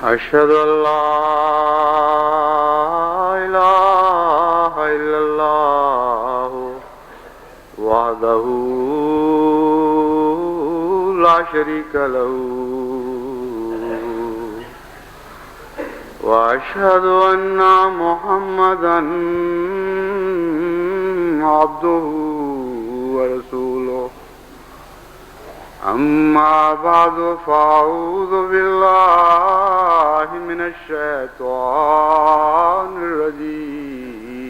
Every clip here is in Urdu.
أشهد أن لا إله إلا الله وحده لا شريك له وأشهد أن محمدا عبده ورسوله أما بعد فأعوذ بالله من الشيطان الرجيم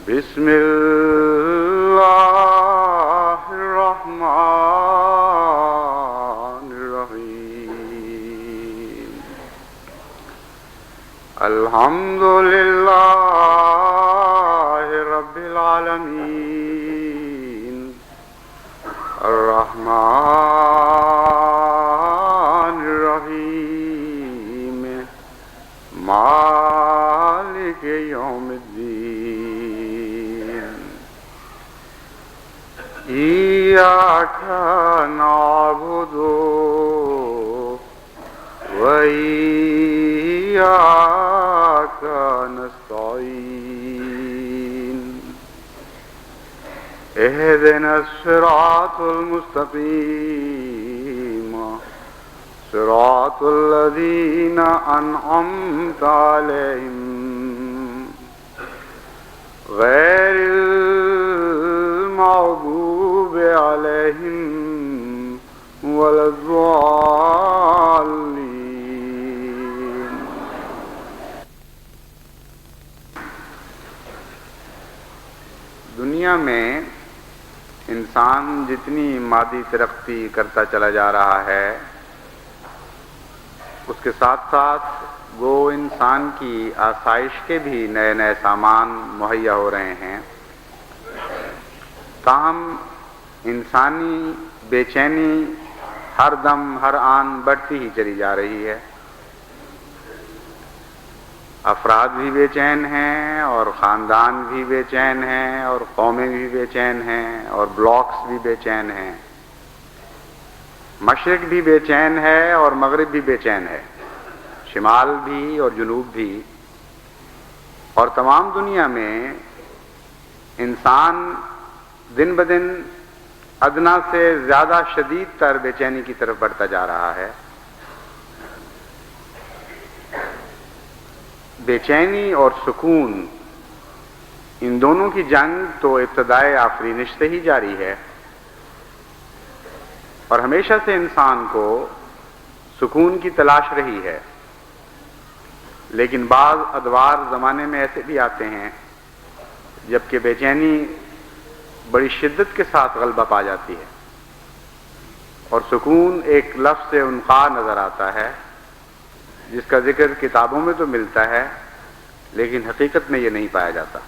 بسم الله الرحمن الرحيم الحمد لله رب العالمين الرحمن الرحيم مالك يوم الدين إياك نعبد وإياك نستعين اهدنا الصراط المستقيم صراط الذين أنعمت عليهم غير المغضوب عليهم ولا الضالين. دنیا میں انسان جتنی مادی ترقی کرتا چلا جا رہا ہے اس کے ساتھ ساتھ وہ انسان کی آسائش کے بھی نئے نئے سامان مہیا ہو رہے ہیں، تاہم انسانی بے چینی ہر دم ہر آن بڑھتی ہی چلی جا رہی ہے۔ افراد بھی بے چین ہیں اور خاندان بھی بے چین ہیں اور قومیں بھی بے چین ہیں اور بلاکس بھی بے چین ہیں، مشرق بھی بے چین ہے اور مغرب بھی بے چین ہے، شمال بھی اور جنوب بھی، اور تمام دنیا میں انسان دن بدن ادنا سے زیادہ شدید تر بے چینی کی طرف بڑھتا جا رہا ہے۔ بے چینی اور سکون ان دونوں کی جنگ تو ابتدائے آفرینش سے ہی جاری ہے، اور ہمیشہ سے انسان کو سکون کی تلاش رہی ہے، لیکن بعض ادوار زمانے میں ایسے بھی آتے ہیں جبکہ بے چینی بڑی شدت کے ساتھ غلبہ پا جاتی ہے اور سکون ایک لفظ سے انقاء نظر آتا ہے جس کا ذکر کتابوں میں تو ملتا ہے لیکن حقیقت میں یہ نہیں پایا جاتا۔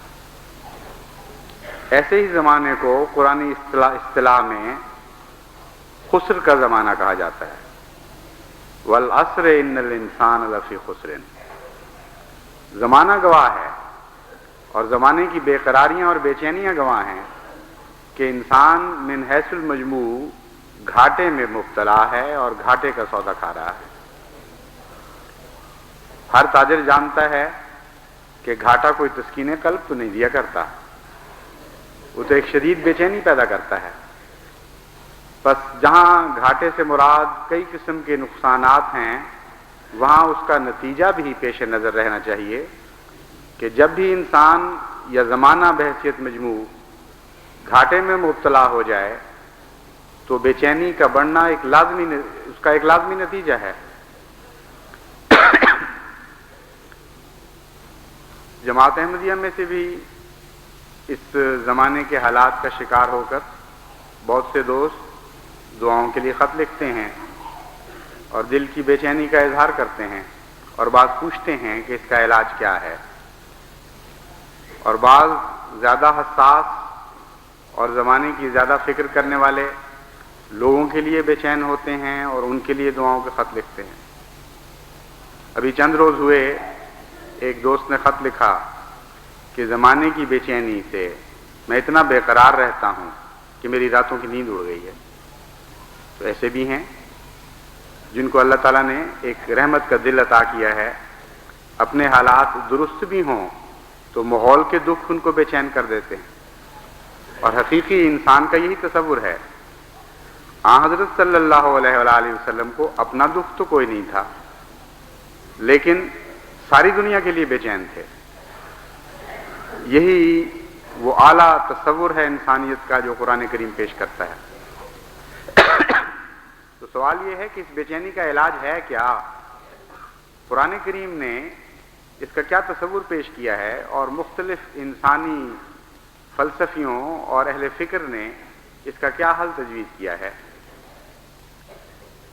ایسے ہی زمانے کو قرآنی اصطلاح میں خسر کا زمانہ کہا جاتا ہے، والعصر ان الانسان لفی خسر۔ زمانہ گواہ ہے اور زمانے کی بے قراریاں اور بے چینیاں گواہ ہیں کہ انسان من حیث المجموع گھاٹے میں مبتلا ہے اور گھاٹے کا سودا کھا رہا ہے۔ ہر تاجر جانتا ہے کہ گھاٹا کوئی تسکین قلب تو نہیں دیا کرتا، وہ تو ایک شدید بے چینی پیدا کرتا ہے۔ بس جہاں گھاٹے سے مراد کئی قسم کے نقصانات ہیں وہاں اس کا نتیجہ بھی پیش نظر رہنا چاہیے کہ جب بھی انسان یا زمانہ بحیثیت مجموع گھاٹے میں مبتلا ہو جائے تو بے چینی کا بڑھنا اس کا ایک لازمی نتیجہ ہے۔ جماعت احمدیہ میں سے بھی اس زمانے کے حالات کا شکار ہو کر بہت سے دوست دعاؤں کے لیے خط لکھتے ہیں اور دل کی بے چینی کا اظہار کرتے ہیں اور بعض پوچھتے ہیں کہ اس کا علاج کیا ہے، اور بعض زیادہ حساس اور زمانے کی زیادہ فکر کرنے والے لوگوں کے لیے بے چین ہوتے ہیں اور ان کے لیے دعاؤں کے خط لکھتے ہیں۔ ابھی چند روز ہوئے ایک دوست نے خط لکھا کہ زمانے کی بے چینی سے میں اتنا بے قرار رہتا ہوں کہ میری راتوں کی نیند اڑ گئی ہے۔ تو ایسے بھی ہیں جن کو اللہ تعالیٰ نے ایک رحمت کا دل عطا کیا ہے، اپنے حالات درست بھی ہوں تو ماحول کے دکھ ان کو بے چین کر دیتے ہیں، اور حقیقی انسان کا یہی تصور ہے۔ حضرت صلی اللہ علیہ وآلہ وسلم کو اپنا دکھ تو کوئی نہیں تھا، لیکن ساری دنیا کے لیے بے چین تھے۔ یہی وہ اعلیٰ تصور ہے انسانیت کا جو قرآن کریم پیش کرتا ہے۔ تو سوال یہ ہے کہ اس بے چینی کا علاج ہے کیا؟ قرآن کریم نے اس کا کیا تصور پیش کیا ہے، اور مختلف انسانی فلسفیوں اور اہل فکر نے اس کا کیا حل تجویز کیا ہے؟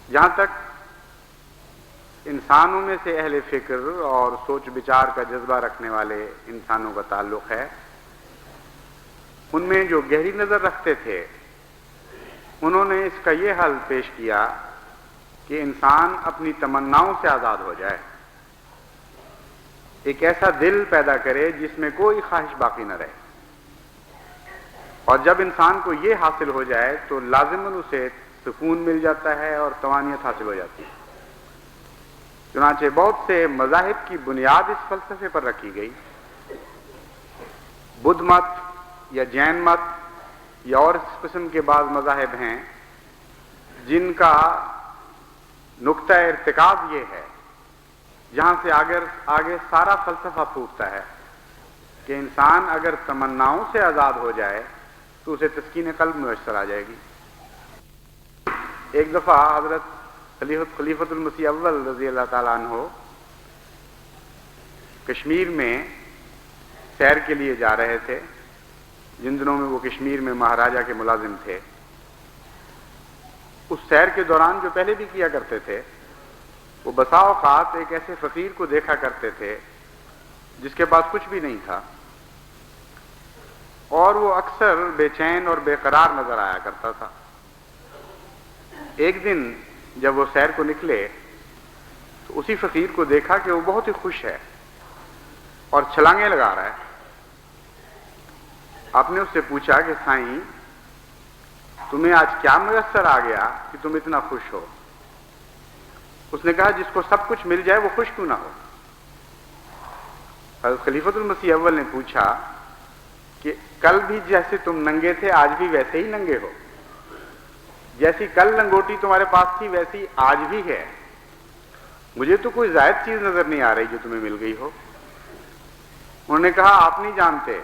جہاں تک انسانوں میں سے اہل فکر اور سوچ بچار کا جذبہ رکھنے والے انسانوں کا تعلق ہے، ان میں جو گہری نظر رکھتے تھے انہوں نے اس کا یہ حل پیش کیا کہ انسان اپنی تمناؤں سے آزاد ہو جائے، ایک ایسا دل پیدا کرے جس میں کوئی خواہش باقی نہ رہے، اور جب انسان کو یہ حاصل ہو جائے تو لازماً اسے سکون مل جاتا ہے اور طمانینت حاصل ہو جاتی ہے۔ چنانچہ بہت سے مذاہب کی بنیاد اس فلسفے پر رکھی گئی۔ بدھ مت یا جین مت یا اور اس قسم کے بعض مذاہب ہیں جن کا نقطہ ارتکاز یہ ہے، جہاں سے آگے سارا فلسفہ پھوٹتا ہے، کہ انسان اگر تمناؤں سے آزاد ہو جائے تو اسے تسکین قلب میسر آ جائے گی۔ ایک دفعہ حضرت خلیفۃ المسیح اول رضی اللہ تعالیٰ عنہ کشمیر میں سیر کے لیے جا رہے تھے، جن دنوں میں وہ کشمیر میں مہاراجہ کے ملازم تھے۔ اس سیر کے دوران جو پہلے بھی کیا کرتے تھے، وہ بسا اوقات ایک ایسے فقیر کو دیکھا کرتے تھے جس کے پاس کچھ بھی نہیں تھا، اور وہ اکثر بے چین اور بے قرار نظر آیا کرتا تھا۔ ایک دن جب وہ سیر کو نکلے تو اسی فقیر کو دیکھا کہ وہ بہت ہی خوش ہے اور چھلانگیں لگا رہا ہے۔ آپ نے اس سے پوچھا کہ سائیں، تمہیں آج کیا میسر آ گیا کہ تم اتنا خوش ہو؟ اس نے کہا جس کو سب کچھ مل جائے وہ خوش کیوں نہ ہو؟ حضرت خلیفۃ المسیح اول نے پوچھا کہ کل بھی جیسے تم ننگے تھے آج بھی ویسے ہی ننگے ہو، جیسی کل لنگوٹی تمہارے پاس تھی ویسی آج بھی ہے، مجھے تو کوئی زائد چیز نظر نہیں آ رہی جو تمہیں مل گئی ہو۔ انہوں نے کہا آپ نہیں جانتے،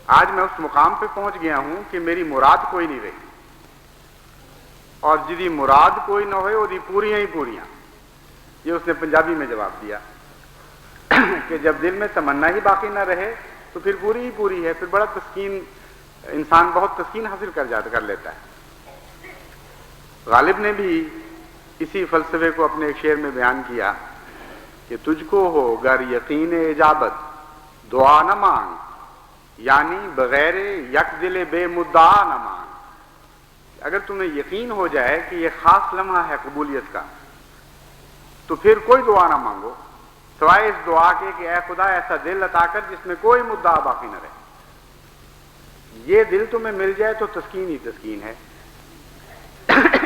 آج میں اس مقام پہ پہنچ گیا ہوں کہ میری مراد کوئی نہیں رہی، اور جدی مراد کوئی نہ ہوئے وہ پوریاں ہی پوریاں۔ یہ اس نے پنجابی میں جواب دیا کہ جب دل میں تمنا ہی باقی نہ رہے تو پھر پوری ہی پوری ہے، پھر بڑا تسکین، انسان بہت تسکین حاصل کر لیتا ہے۔ غالب نے بھی اسی فلسفے کو اپنے ایک شعر میں بیان کیا کہ تجھ کو ہو گر یقین اجابت دعا نہ مانگ، یعنی بغیر یک دل بے مدعا نہ مانگ۔ اگر تمہیں یقین ہو جائے کہ یہ خاص لمحہ ہے قبولیت کا تو پھر کوئی دعا نہ مانگو سوائے اس دعا کے کہ اے خدا ایسا دل عطا کر جس میں کوئی مدعا باقی نہ رہے۔ یہ دل تمہیں مل جائے تو تسکین ہی تسکین ہے۔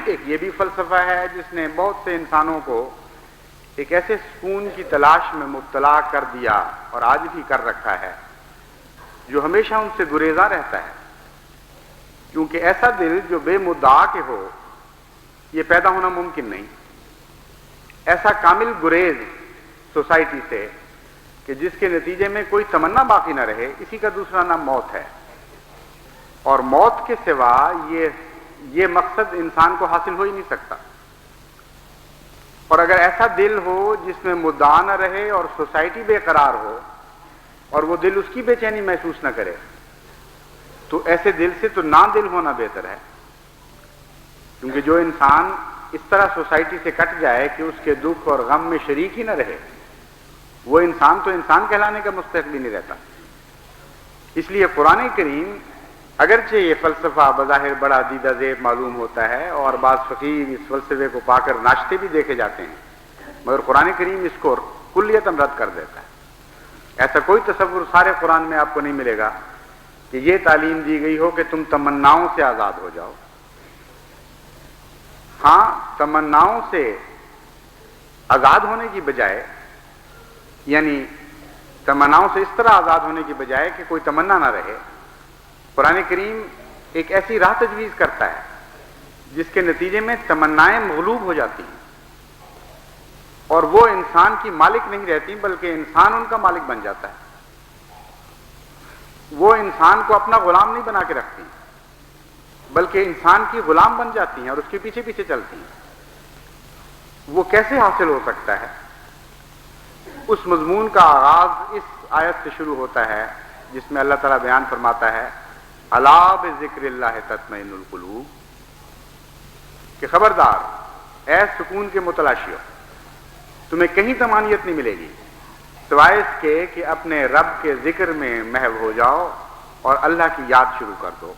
ایک یہ بھی فلسفہ ہے جس نے بہت سے انسانوں کو ایک ایسے سکون کی تلاش میں مبتلا کر دیا اور آج بھی کر رکھا ہے جو ہمیشہ ان سے گریزاں رہتا ہے، کیونکہ ایسا دل جو بے مدعا کے ہو یہ پیدا ہونا ممکن نہیں۔ ایسا کامل گریز سوسائٹی سے کہ جس کے نتیجے میں کوئی تمنا باقی نہ رہے، اسی کا دوسرا نام موت ہے، اور موت کے سوا یہ مقصد انسان کو حاصل ہو ہی نہیں سکتا۔ اور اگر ایسا دل ہو جس میں مدعا نہ رہے اور سوسائٹی بے قرار ہو اور وہ دل اس کی بے چینی محسوس نہ کرے، تو ایسے دل سے تو نہ دل ہونا بہتر ہے، کیونکہ جو انسان اس طرح سوسائٹی سے کٹ جائے کہ اس کے دکھ اور غم میں شریک ہی نہ رہے، وہ انسان تو انسان کہلانے کا مستحق بھی نہیں رہتا۔ اس لیے قرآن کریم اگرچہ یہ فلسفہ بظاہر بڑا دیدہ زیب معلوم ہوتا ہے اور بعض فقیر اس فلسفے کو پا کر ناچتے بھی دیکھے جاتے ہیں، مگر قرآن کریم اس کو کلیتاً رد کر دیتا ہے۔ ایسا کوئی تصور سارے قرآن میں آپ کو نہیں ملے گا کہ یہ تعلیم دی گئی ہو کہ تم تمناؤں سے آزاد ہو جاؤ۔ ہاں تمناؤں سے آزاد ہونے کی بجائے، یعنی تمناؤں سے اس طرح آزاد ہونے کی بجائے کہ کوئی تمنا نہ رہے، قرآن کریم ایک ایسی راہ تجویز کرتا ہے جس کے نتیجے میں تمنائیں مغلوب ہو جاتی ہیں اور وہ انسان کی مالک نہیں رہتی بلکہ انسان ان کا مالک بن جاتا ہے۔ وہ انسان کو اپنا غلام نہیں بنا کے رکھتی بلکہ انسان کی غلام بن جاتی ہیں اور اس کے پیچھے پیچھے چلتی ہیں۔ وہ کیسے حاصل ہو سکتا ہے؟ اس مضمون کا آغاز اس آیت سے شروع ہوتا ہے جس میں اللہ تعالیٰ بیان فرماتا ہے الا بذکر اللہ تطمئن القلوب، کہ خبردار اے سکون کے متلاشیو، تمہیں کہیں طمانینت نہیں ملے گی سوائے اس کے کہ اپنے رب کے ذکر میں محو ہو جاؤ اور اللہ کی یاد شروع کر دو۔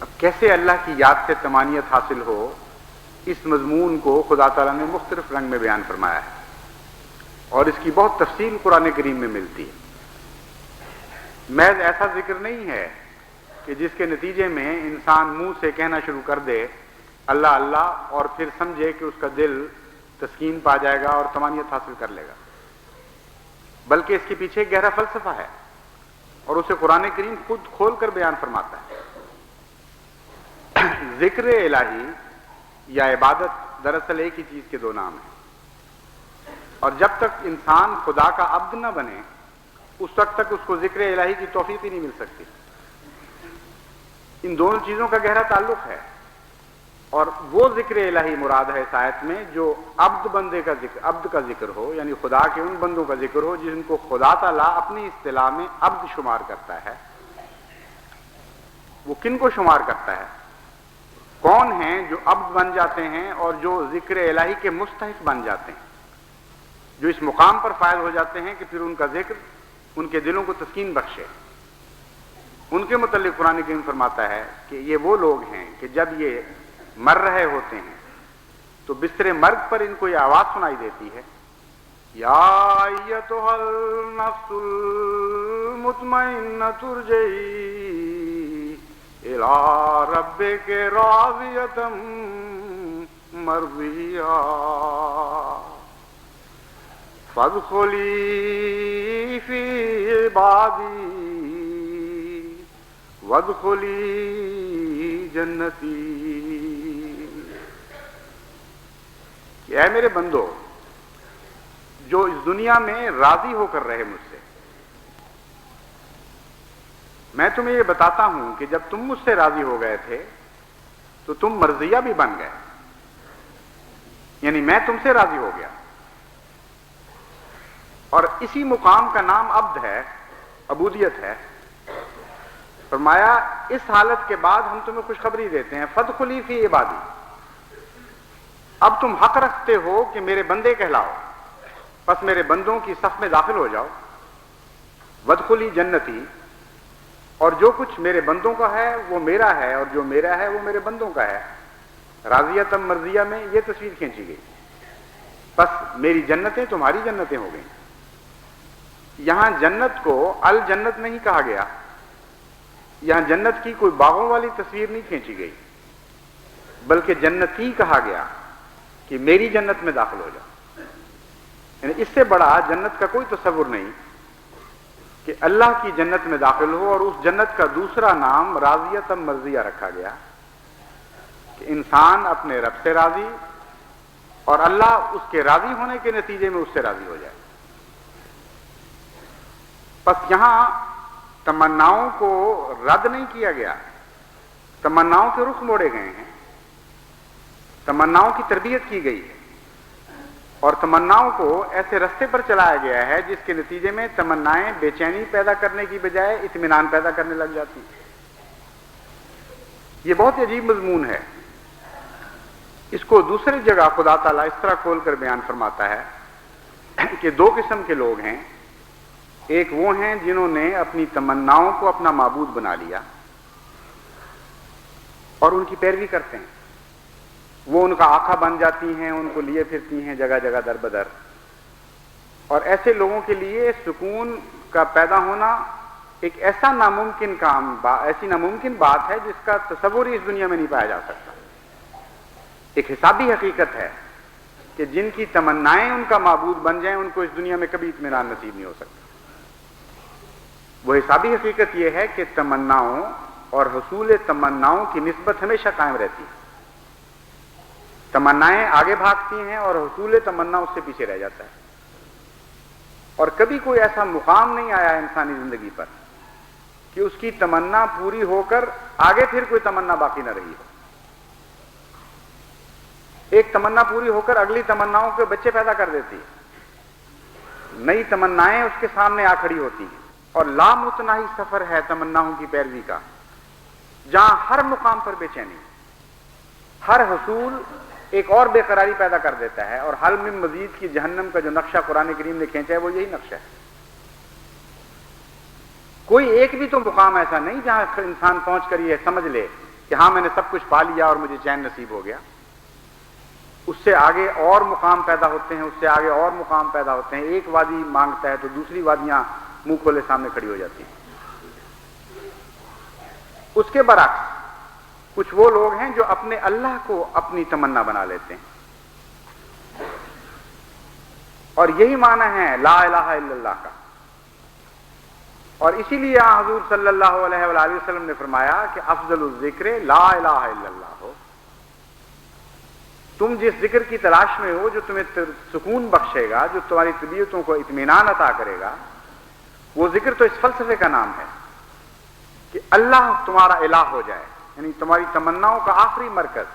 اب کیسے اللہ کی یاد سے طمانینت حاصل ہو، اس مضمون کو خدا تعالیٰ نے مختلف رنگ میں بیان فرمایا ہے اور اس کی بہت تفصیل قرآن کریم میں ملتی ہے۔ محض ایسا ذکر نہیں ہے کہ جس کے نتیجے میں انسان منہ سے کہنا شروع کر دے اللہ اللہ اور پھر سمجھے کہ اس کا دل تسکین پا جائے گا اور طمانینت حاصل کر لے گا، بلکہ اس کے پیچھے ایک گہرا فلسفہ ہے اور اسے قرآن کریم خود کھول کر بیان فرماتا ہے۔ ذکر الہی یا عبادت دراصل ایک ہی چیز کے دو نام ہیں، اور جب تک انسان خدا کا عبد نہ بنے اس وقت تک اس کو ذکر الہی کی توفیق ہی نہیں مل سکتی۔ ان دونوں چیزوں کا گہرا تعلق ہے، اور وہ ذکر الہی مراد ہے اس آیت میں جو عبد کا ذکر ہو، یعنی خدا کے ان بندوں کا ذکر ہو جن کو خدا تعالیٰ اپنی اصطلاح میں عبد شمار کرتا ہے۔ وہ کن کو شمار کرتا ہے؟ کون ہیں جو عبد بن جاتے ہیں اور جو ذکر الہی کے مستحق بن جاتے ہیں، جو اس مقام پر فائز ہو جاتے ہیں کہ پھر ان کا ذکر ان کے دلوں کو تسکین بخشے۔ ان کے متعلق قرآن کریم فرماتا ہے کہ یہ وہ لوگ ہیں کہ جب یہ مر رہے ہوتے ہیں تو بستر مرگ پر ان کو یہ آواز سنائی دیتی ہے یا ایتھا النفس المطمئنۃ ارجعی الی ربک راضیۃ مرضیہ فادخلی فی عبادی وادخلی جنتی، کہ اے میرے بندو جو اس دنیا میں راضی ہو کر رہے مجھ سے، میں تمہیں یہ بتاتا ہوں کہ جب تم مجھ سے راضی ہو گئے تھے تو تم مرضیہ بھی بن گئے، یعنی میں تم سے راضی ہو گیا۔ اور اسی مقام کا نام عبد ہے، عبودیت ہے۔ فرمایا اس حالت کے بعد ہم تمہیں خوشخبری دیتے ہیں فادخلی فی عبادی، اب تم حق رکھتے ہو کہ میرے بندے کہلاؤ، پس میرے بندوں کی صف میں داخل ہو جاؤ۔ وادخلی جنتی، اور جو کچھ میرے بندوں کا ہے وہ میرا ہے اور جو میرا ہے وہ میرے بندوں کا ہے۔ راضیۃ مرضیہ میں یہ تصویر کھینچی گئی، پس میری جنتیں تمہاری جنتیں ہو گئیں۔ یہاں جنت کو الجنت نہیں کہا گیا، یہاں جنت کی کوئی باغوں والی تصویر نہیں کھینچی گئی، بلکہ جنتی کہا گیا کہ میری جنت میں داخل ہو جاؤ۔ یعنی اس سے بڑا جنت کا کوئی تصور نہیں کہ اللہ کی جنت میں داخل ہو، اور اس جنت کا دوسرا نام راضیۃ مرضیہ رکھا گیا کہ انسان اپنے رب سے راضی اور اللہ اس کے راضی ہونے کے نتیجے میں اس سے راضی ہو جائے۔ پس یہاں تمناؤں کو رد نہیں کیا گیا، تمناؤں کے رخ موڑے گئے ہیں، تمناؤں کی تربیت کی گئی ہے اور تمناؤں کو ایسے رستے پر چلایا گیا ہے جس کے نتیجے میں تمنائیں بے چینی پیدا کرنے کی بجائے اطمینان پیدا کرنے لگ جاتی ہیں۔ یہ بہت عجیب مضمون ہے۔ اس کو دوسری جگہ خدا تعالیٰ اس طرح کھول کر بیان فرماتا ہے کہ دو قسم کے لوگ ہیں، ایک وہ ہیں جنہوں نے اپنی تمناؤں کو اپنا معبود بنا لیا اور ان کی پیروی کرتے ہیں، وہ ان کا آقا بن جاتی ہیں، ان کو لیے پھرتی ہیں جگہ جگہ در بدر، اور ایسے لوگوں کے لیے سکون کا پیدا ہونا ایک ایسا ناممکن کام، ایسی ناممکن بات ہے جس کا تصور ہی اس دنیا میں نہیں پایا جا سکتا۔ ایک حسابی حقیقت ہے کہ جن کی تمنائیں ان کا معبود بن جائیں ان کو اس دنیا میں کبھی اطمینان نصیب نہیں ہو سکتا۔ وہ حسابی حقیقت یہ ہے کہ تمناؤں اور حصول تمناؤں کی نسبت ہمیشہ قائم رہتی ہے۔ تمنائیں آگے بھاگتی ہیں اور حصول تمنا اس سے پیچھے رہ جاتا ہے، اور کبھی کوئی ایسا مقام نہیں آیا انسانی زندگی پر کہ اس کی تمنا پوری ہو کر آگے پھر کوئی تمنا باقی نہ رہی ہو۔ ایک تمنا پوری ہو کر اگلی تمناؤں کے بچے پیدا کر دیتی ہے، نئی تمنائیں اس کے سامنے آ کھڑی ہوتی ہیں، اور لامتناہی سفر ہے تمناؤں کی پیروی کا، جہاں ہر مقام پر بے چینی، ہر حصول ایک اور بے قراری پیدا کر دیتا ہے، اور حل من مزید کی جہنم کا جو نقشہ قرآن کریم نے کھینچا ہے وہ یہی نقشہ ہے۔ کوئی ایک بھی تو مقام ایسا نہیں جہاں انسان پہنچ کر یہ سمجھ لے کہ ہاں میں نے سب کچھ پا لیا اور مجھے چین نصیب ہو گیا۔ اس سے آگے اور مقام پیدا ہوتے ہیں، اس سے آگے اور مقام پیدا ہوتے ہیں۔ ایک وادی مانگتا ہے تو دوسری وادیاں منہ کھولے سامنے کھڑی ہو جاتی ہیں۔ اس کے برعکس کچھ وہ لوگ ہیں جو اپنے اللہ کو اپنی تمنا بنا لیتے ہیں، اور یہی معنی ہے لا الہ الا اللہ کا۔ اور اسی لیے حضور صلی اللہ علیہ وآلہ وسلم نے فرمایا کہ افضل الذکر لا الہ الا اللہ ہو۔ تم جس ذکر کی تلاش میں ہو جو تمہیں سکون بخشے گا، جو تمہاری طبیعتوں کو اطمینان عطا کرے گا، وہ ذکر تو اس فلسفے کا نام ہے کہ اللہ تمہارا الہ ہو جائے، یعنی تمہاری تمناؤں کا آخری مرکز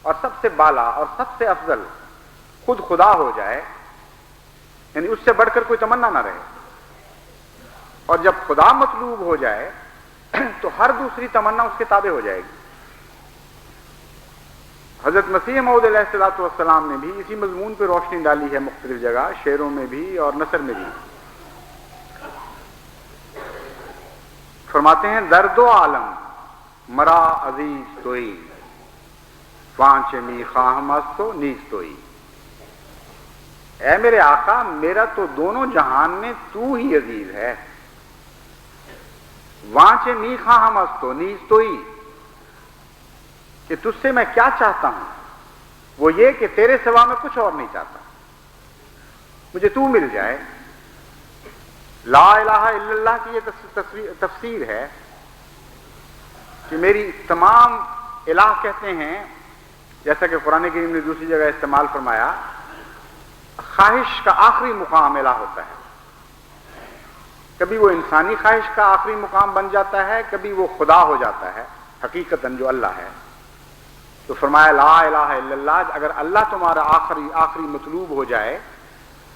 اور سب سے بالا اور سب سے افضل خود خدا ہو جائے، یعنی اس سے بڑھ کر کوئی تمنا نہ رہے۔ اور جب خدا مطلوب ہو جائے تو ہر دوسری تمنا اس کے تابع ہو جائے گی۔ حضرت مسیح موعود علیہ الصلوۃ والسلام نے بھی اسی مضمون پہ روشنی ڈالی ہے مختلف جگہ، شعروں میں بھی اور نثر میں بھی۔ فرماتے ہیں درد و عالم مرا عزیز توئی، پانچ می خواہ مستو نیز توئی۔ اے میرے آقا، میرا تو دونوں جہان میں تو ہی عزیز ہے، وانچ می خواہ مستو نیز توئی، کہ تجھ سے میں کیا چاہتا ہوں وہ یہ کہ تیرے سوا میں کچھ اور نہیں چاہتا، مجھے تو مل جائے۔ لا الہ الا اللہ کی یہ تفسیر ہے کہ میری تمام الہ کہتے ہیں، جیسا کہ قرآن کریم نے دوسری جگہ استعمال فرمایا، خواہش کا آخری مقام الہ ہوتا ہے۔ کبھی وہ انسانی خواہش کا آخری مقام بن جاتا ہے، کبھی وہ خدا ہو جاتا ہے حقیقتاً جو اللہ ہے۔ تو فرمایا لا الہ الا اللہ، اگر اللہ تمہارا آخری مطلوب ہو جائے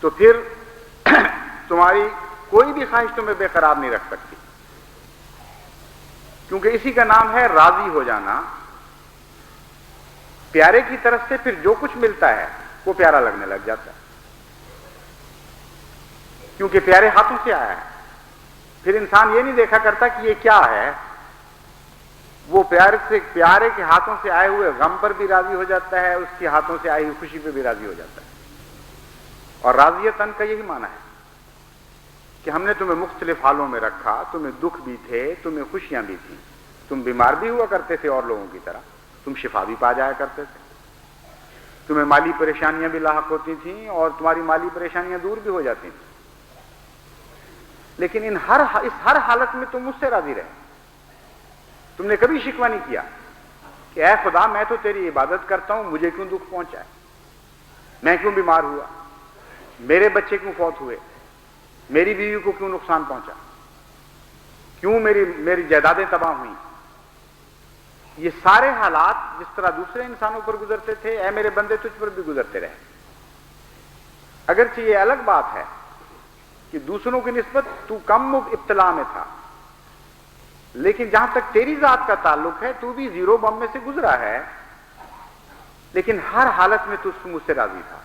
تو پھر تمہاری کوئی بھی خواہش تمہیں بے قرار نہیں رکھ سکتی، کیونکہ اسی کا نام ہے راضی ہو جانا۔ پیارے کی طرف سے پھر جو کچھ ملتا ہے وہ پیارا لگنے لگ جاتا ہے، کیونکہ پیارے ہاتھوں سے آیا ہے۔ پھر انسان یہ نہیں دیکھا کرتا کہ یہ کیا ہے، وہ پیارے کے ہاتھوں سے آئے ہوئے غم پر بھی راضی ہو جاتا ہے، اس کے ہاتھوں سے آئی ہوئی خوشی پہ بھی راضی ہو جاتا ہے۔ اور راضیتاً کا یہی معنی ہے کہ ہم نے تمہیں مختلف حالوں میں رکھا، تمہیں دکھ بھی تھے، تمہیں خوشیاں بھی تھیں، تم بیمار بھی ہوا کرتے تھے اور لوگوں کی طرح، تم شفا بھی پا جایا کرتے تھے، تمہیں مالی پریشانیاں بھی لاحق ہوتی تھیں اور تمہاری مالی پریشانیاں دور بھی ہو جاتی تھیں، لیکن اس ہر حالت میں تم مجھ سے راضی رہے۔ تم نے کبھی شکوہ نہیں کیا کہ اے خدا میں تو تیری عبادت کرتا ہوں، مجھے کیوں دکھ پہنچا ہے، میں کیوں بیمار ہوا، میرے بچے کیوں فوت ہوئے، میری بیوی کو کیوں نقصان پہنچا، کیوں میری جائیدادیں تباہ ہوئیں۔ یہ سارے حالات جس طرح دوسرے انسانوں پر گزرتے تھے، اے میرے بندے تجھ پر بھی گزرتے رہے۔ اگرچہ یہ الگ بات ہے کہ دوسروں کی نسبت تو کم ابتلا میں تھا، لیکن جہاں تک تیری ذات کا تعلق ہے تو بھی زیرو بم میں سے گزرا ہے، لیکن ہر حالت میں تو مجھ سے راضی تھا۔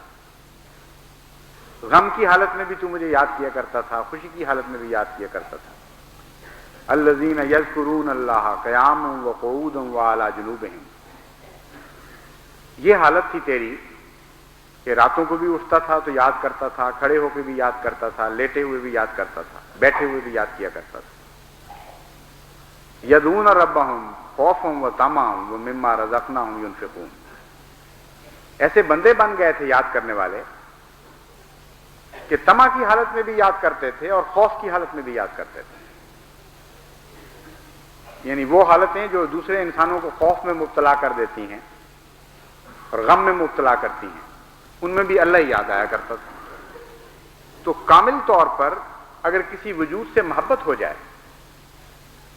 غم کی حالت میں بھی تو مجھے یاد کیا کرتا تھا، خوشی کی حالت میں بھی یاد کیا کرتا تھا۔ الذین یذکرون اللہ قیاما وقعودا وعلی جنوبہم، یہ حالت تھی تیری کہ راتوں کو بھی اٹھتا تھا تو یاد کرتا تھا، کھڑے ہو کے بھی یاد کرتا تھا، لیٹے ہوئے بھی یاد کرتا تھا، بیٹھے ہوئے بھی یاد کیا کرتا تھا۔ یدعون ربہم خوفا وطمعا ومما رزقناہم ینفقون، ایسے بندے بن گئے تھے یاد کرنے والے کہ طمع کی حالت میں بھی یاد کرتے تھے اور خوف کی حالت میں بھی یاد کرتے تھے. یعنی وہ حالتیں جو دوسرے انسانوں کو خوف میں مبتلا کر دیتی ہیں اور غم میں مبتلا کرتی ہیں، ان میں بھی اللہ ہی یاد آیا کرتا تھا. تو کامل طور پر اگر کسی وجود سے محبت ہو جائے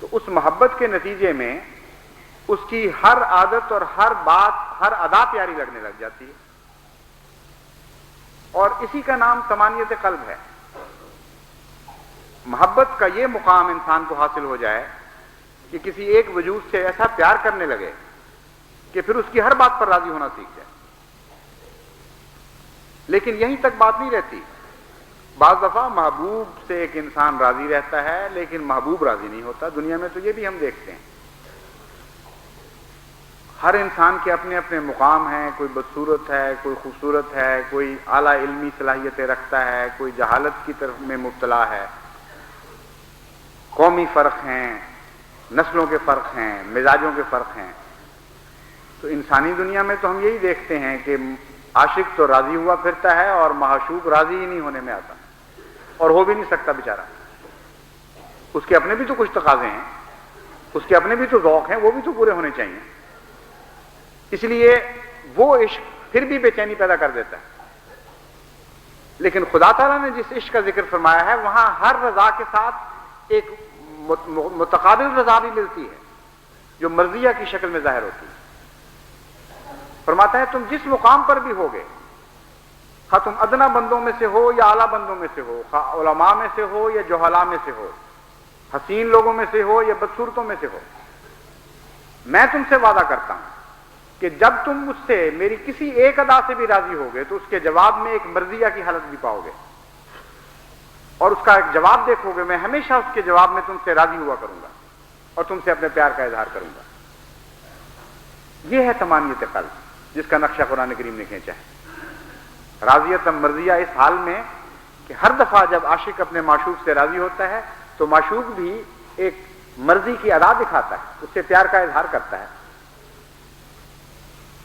تو اس محبت کے نتیجے میں اس کی ہر عادت اور ہر بات، ہر ادا پیاری لگنے لگ جاتی ہے. اور اسی کا نام طمانیت قلب ہے. محبت کا یہ مقام انسان کو حاصل ہو جائے کہ کسی ایک وجود سے ایسا پیار کرنے لگے کہ پھر اس کی ہر بات پر راضی ہونا سیکھ جائے. لیکن یہیں تک بات نہیں رہتی. بعض دفعہ محبوب سے ایک انسان راضی رہتا ہے لیکن محبوب راضی نہیں ہوتا. دنیا میں تو یہ بھی ہم دیکھتے ہیں. ہر انسان کے اپنے اپنے مقام ہیں. کوئی بدصورت ہے، کوئی خوبصورت ہے، کوئی اعلیٰ علمی صلاحیتیں رکھتا ہے، کوئی جہالت کی طرف میں مبتلا ہے. قومی فرق ہیں، نسلوں کے فرق ہیں، مزاجوں کے فرق ہیں. تو انسانی دنیا میں تو ہم یہی دیکھتے ہیں کہ عاشق تو راضی ہوا پھرتا ہے اور معشوق راضی ہی نہیں ہونے میں آتا، اور ہو بھی نہیں سکتا بیچارہ. اس کے اپنے بھی تو کچھ تقاضے ہیں، اس کے اپنے بھی تو ذوق ہیں، وہ بھی تو پورے ہونے چاہیے. اس لیے وہ عشق پھر بھی بے چینی پیدا کر دیتا ہے. لیکن خدا تعالیٰ نے جس عشق کا ذکر فرمایا ہے وہاں ہر رضا کے ساتھ ایک متقابل رضا بھی ملتی ہے جو مرضیہ کی شکل میں ظاہر ہوتی ہے. فرماتا ہے تم جس مقام پر بھی ہوگے، خواہ تم ادنا بندوں میں سے ہو یا اعلیٰ بندوں میں سے ہو، خواہ علماء میں سے ہو یا جہلاء میں سے ہو، حسین لوگوں میں سے ہو یا بدصورتوں میں سے ہو، میں تم سے وعدہ کرتا ہوں کہ جب تم مجھ سے میری کسی ایک ادا سے بھی راضی ہوگے تو اس کے جواب میں ایک مرضیہ کی حالت بھی پاؤ گے، اور اس کا ایک جواب دیکھو گے. میں ہمیشہ اس کے جواب میں تم سے راضی ہوا کروں گا اور تم سے اپنے پیار کا اظہار کروں گا. یہ ہے طمانیت قلب جس کا نقشہ قرآن کریم نے کھینچا ہے. راضیت مرضیہ اس حال میں کہ ہر دفعہ جب عاشق اپنے معشوق سے راضی ہوتا ہے تو معشوق بھی ایک مرضی کی ادا دکھاتا ہے، اس سے پیار کا اظہار کرتا ہے.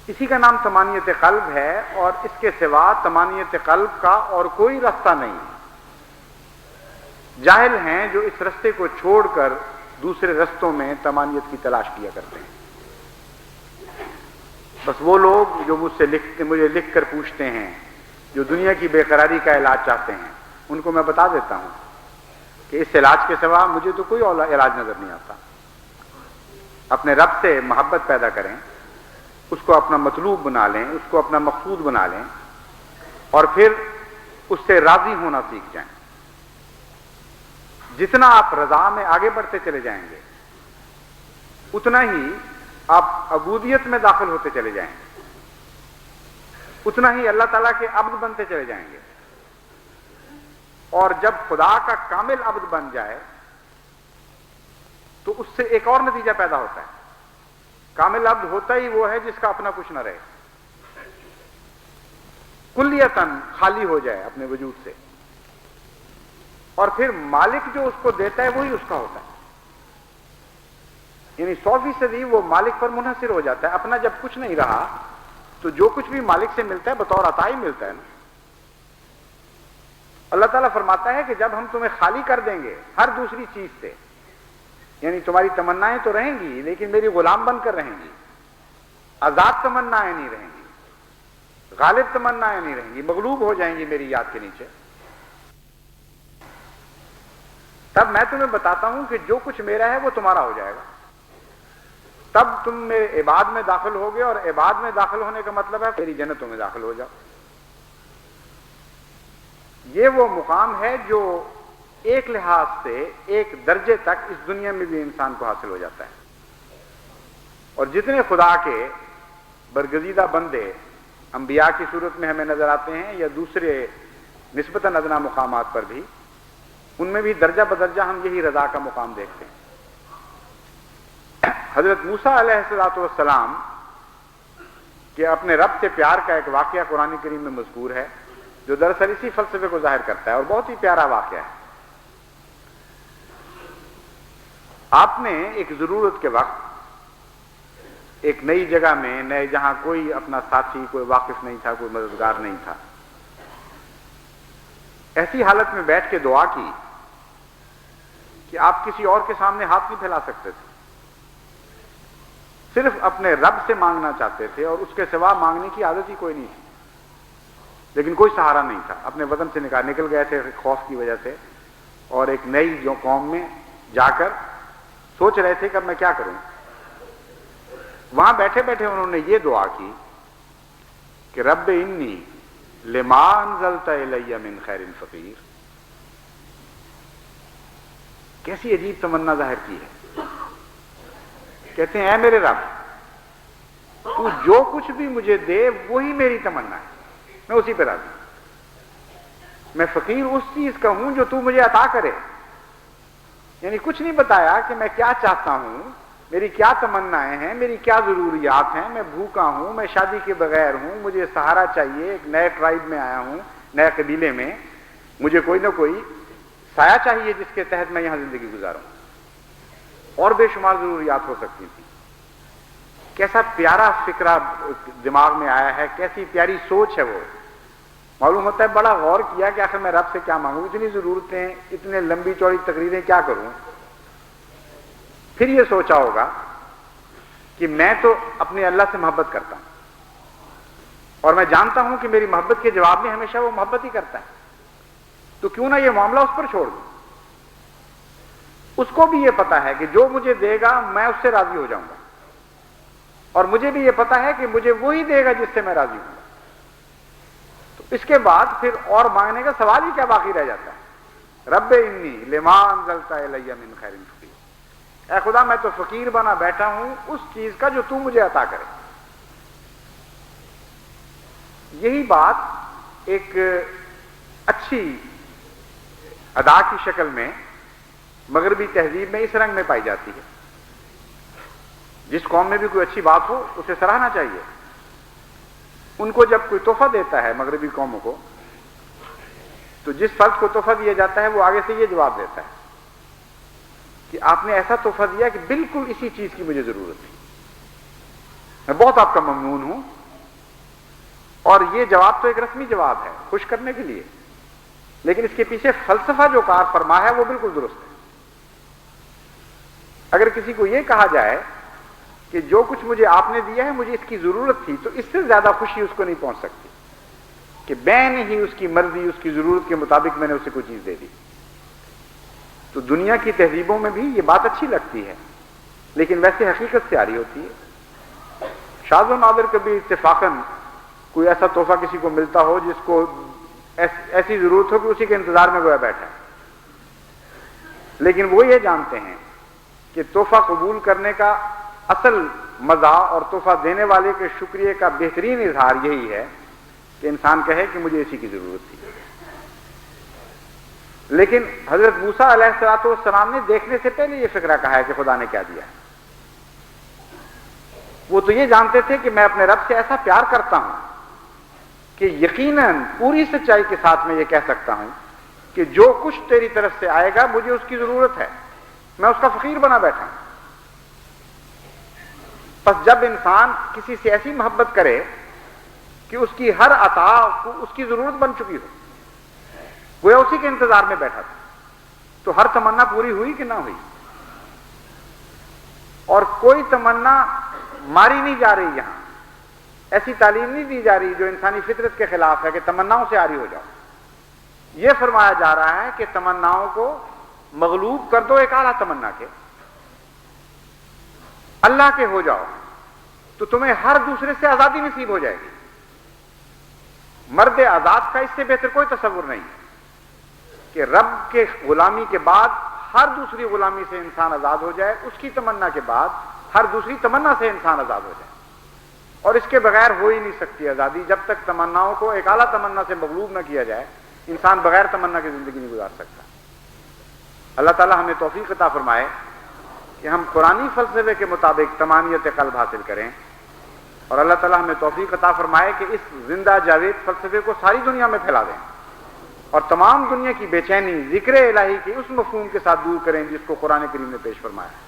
اسی کا نام طمانیت قلب ہے، اور اس کے سوا طمانیت قلب کا اور کوئی رستہ نہیں. جاہل ہیں جو اس رستے کو چھوڑ کر دوسرے رستوں میں طمانیت کی تلاش کیا کرتے ہیں. بس وہ لوگ جو مجھے لکھ کر پوچھتے ہیں، جو دنیا کی بے قراری کا علاج چاہتے ہیں، ان کو میں بتا دیتا ہوں کہ اس علاج کے سوا مجھے تو کوئی اور علاج نظر نہیں آتا. اپنے رب سے محبت پیدا کریں، اس کو اپنا مطلوب بنا لیں، اس کو اپنا مقصود بنا لیں، اور پھر اس سے راضی ہونا سیکھ جائیں. جتنا آپ رضا میں آگے بڑھتے چلے جائیں گے اتنا ہی آپ عبودیت میں داخل ہوتے چلے جائیں گے، اتنا ہی اللہ تعالیٰ کے عبد بنتے چلے جائیں گے. اور جب خدا کا کامل عبد بن جائے تو اس سے ایک اور نتیجہ پیدا ہوتا ہے. کامل عبد ہوتا ہی وہ ہے جس کا اپنا کچھ نہ رہے، کلیتاً خالی ہو جائے اپنے وجود سے، اور پھر مالک جو اس کو دیتا ہے وہی اس کا ہوتا ہے. یعنی 100% وہ مالک پر منحصر ہو جاتا ہے. اپنا جب کچھ نہیں رہا تو جو کچھ بھی مالک سے ملتا ہے بطور عطا ہی ملتا ہے نا. اللہ تعالیٰ فرماتا ہے کہ جب ہم تمہیں خالی کر دیں گے ہر دوسری چیز سے، یعنی تمہاری تمنائیں تو رہیں گی لیکن میری غلام بن کر رہیں گی، آزاد تمنائیں نہیں رہیں گی، غالب تمنائیں نہیں رہیں گی، مغلوب ہو جائیں گی میری یاد کے نیچے، تب میں تمہیں بتاتا ہوں کہ جو کچھ میرا ہے وہ تمہارا ہو جائے گا. تب تم میرے عباد میں داخل ہوگے، اور عباد میں داخل ہونے کا مطلب ہے میری جنتوں میں داخل ہو جاؤ. یہ وہ مقام ہے جو ایک لحاظ سے ایک درجے تک اس دنیا میں بھی انسان کو حاصل ہو جاتا ہے. اور جتنے خدا کے برگزیدہ بندے انبیاء کی صورت میں ہمیں نظر آتے ہیں یا دوسرے نسبتاً ادنا مقامات پر بھی، ان میں بھی درجہ بدرجہ ہم یہی رضا کا مقام دیکھتے ہیں. حضرت موسیٰ علیہ السلام کہ اپنے رب سے پیار کا ایک واقعہ قرآن کریم میں مذکور ہے جو دراصل اسی فلسفے کو ظاہر کرتا ہے، اور بہت ہی پیارا واقعہ ہے. آپ نے ایک ضرورت کے وقت ایک نئی جگہ میں، نئے جہاں کوئی اپنا ساتھی، کوئی واقف نہیں تھا، کوئی مددگار نہیں تھا، ایسی حالت میں بیٹھ کے دعا کی کہ آپ کسی اور کے سامنے ہاتھ نہیں پھیلا سکتے تھے، صرف اپنے رب سے مانگنا چاہتے تھے، اور اس کے سوا مانگنے کی عادت ہی کوئی نہیں تھی، لیکن کوئی سہارا نہیں تھا، اپنے وطن سے نکل گئے تھے خوف کی وجہ سے، اور ایک نئی جو قوم میں جا کر سوچ رہے تھے کہ اب میں کیا کروں۔ وہاں بیٹھے بیٹھے انہوں نے یہ دعا کی کہ رب انی لما انزلت الی من خیر فقیر۔ کیسی عجیب تمنا ظاہر کی ہے، کہتے ہیں اے میرے رب، تو جو کچھ بھی مجھے دے وہی میری تمنا ہے، میں اسی پہ راضی ہوں، میں فقیر اس چیز کا ہوں جو تو مجھے عطا کرے۔ یعنی کچھ نہیں بتایا کہ میں کیا چاہتا ہوں، میری کیا تمنائیں ہیں، میری کیا ضروریات ہیں، میں بھوکا ہوں، میں شادی کے بغیر ہوں، مجھے سہارا چاہیے، ایک نئے ٹرائب میں آیا ہوں، نئے قبیلے میں، مجھے کوئی نہ کوئی سایہ چاہیے جس کے تحت میں یہاں زندگی گزاروں، اور بے شمار ضروریات ہو سکتی تھی۔ کیسا پیارا فکرہ دماغ میں آیا ہے، کیسی پیاری سوچ ہے وہ۔ معلوم ہوتا ہے بڑا غور کیا کہ آخر میں رب سے کیا مانگوں، اتنی ضرورتیں، اتنے لمبی چوڑی تقریریں کیا کروں۔ پھر یہ سوچا ہوگا کہ میں تو اپنے اللہ سے محبت کرتا ہوں، اور میں جانتا ہوں کہ میری محبت کے جواب میں ہمیشہ وہ محبت ہی کرتا ہے، تو کیوں نہ یہ معاملہ اس پر چھوڑ دوں۔ اس کو بھی یہ پتا ہے کہ جو مجھے دے گا میں اس سے راضی ہو جاؤں گا، اور مجھے بھی یہ پتا ہے کہ مجھے وہی دے گا جس سے میں راضی ہوں گا۔ تو اس کے بعد پھر اور مانگنے کا سوال ہی کیا باقی رہ جاتا ہے۔ رب انی لما انزلت الی من خیر فقیر، اے خدا میں تو فقیر بنا بیٹھا ہوں اس چیز کا جو تو مجھے عطا کرے۔ یہی بات ایک اچھی ادا کی شکل میں مغربی تہذیب میں اس رنگ میں پائی جاتی ہے۔ جس قوم میں بھی کوئی اچھی بات ہو اسے سراہنا چاہیے۔ ان کو جب کوئی تحفہ دیتا ہے مغربی قوموں کو، تو جس فرد کو تحفہ دیا جاتا ہے وہ آگے سے یہ جواب دیتا ہے کہ آپ نے ایسا تحفہ دیا کہ بالکل اسی چیز کی مجھے ضرورت تھی، میں بہت آپ کا ممنون ہوں۔ اور یہ جواب تو ایک رسمی جواب ہے خوش کرنے کے لیے، لیکن اس کے پیچھے فلسفہ جو کار فرما ہے وہ بالکل درست ہے۔ اگر کسی کو یہ کہا جائے کہ جو کچھ مجھے آپ نے دیا ہے مجھے اس کی ضرورت تھی، تو اس سے زیادہ خوشی اس کو نہیں پہنچ سکتی کہ بین ہی اس کی مرضی، اس کی ضرورت کے مطابق میں نے اسے کوئی چیز دے دی۔ تو دنیا کی تہذیبوں میں بھی یہ بات اچھی لگتی ہے، لیکن ویسے حقیقت سے آ رہی ہوتی ہے۔ شاذ و نادر کبھی اتفاقاً کوئی ایسا تحفہ کسی کو ملتا ہو جس کو ایسی ضرورت ہو کہ اسی کے انتظار میں گویا بیٹھا ہے، لیکن وہ یہ جانتے ہیں کہ تحفہ قبول کرنے کا اصل مزہ اور تحفہ دینے والے کے شکریہ کا بہترین اظہار یہی ہے کہ انسان کہے کہ مجھے اسی کی ضرورت تھی۔ لیکن حضرت موسیٰ علیہ الصلوۃ والسلام نے دیکھنے سے پہلے یہ فکرہ کہا ہے کہ خدا نے کیا دیا ہے۔ وہ تو یہ جانتے تھے کہ میں اپنے رب سے ایسا پیار کرتا ہوں کہ یقیناً پوری سچائی کے ساتھ میں یہ کہہ سکتا ہوں کہ جو کچھ تیری طرف سے آئے گا مجھے اس کی ضرورت ہے، میں اس کا فقیر بنا بیٹھا ہوں۔ بس جب انسان کسی سے ایسی محبت کرے کہ اس کی ہر عطا کو اس کی ضرورت بن چکی ہو، گویا اسی کے انتظار میں بیٹھا تھا، تو ہر تمنا پوری ہوئی کہ نہ ہوئی؟ اور کوئی تمنا ماری نہیں جا رہی، یہاں ایسی تعلیم نہیں دی جا رہی جو انسانی فطرت کے خلاف ہے کہ تمناؤں سے عاری ہو جاؤ۔ یہ فرمایا جا رہا ہے کہ تمناؤں کو مغلوب کر دو ایک اعلیٰ تمنا کے، اللہ کے ہو جاؤ، تو تمہیں ہر دوسرے سے آزادی نصیب ہو جائے گی۔ مرد آزاد کا اس سے بہتر کوئی تصور نہیں کہ رب کے غلامی کے بعد ہر دوسری غلامی سے انسان آزاد ہو جائے، اس کی تمنا کے بعد ہر دوسری تمنا سے انسان آزاد ہو جائے۔ اور اس کے بغیر ہو ہی نہیں سکتی آزادی، جب تک تمناؤں کو ایک اعلیٰ تمنا سے مغلوب نہ کیا جائے انسان بغیر تمنا کی زندگی نہیں گزار سکتا۔ اللہ تعالی ہمیں توفیق عطا فرمائے کہ ہم قرآنی فلسفے کے مطابق تمانیت قلب حاصل کریں، اور اللہ تعالی ہمیں توفیق عطا فرمائے کہ اس زندہ جاوید فلسفے کو ساری دنیا میں پھیلا دیں، اور تمام دنیا کی بے چینی ذکر الہی کے اس مفہوم کے ساتھ دور کریں جس کو قرآن کریم نے پیش فرمایا ہے۔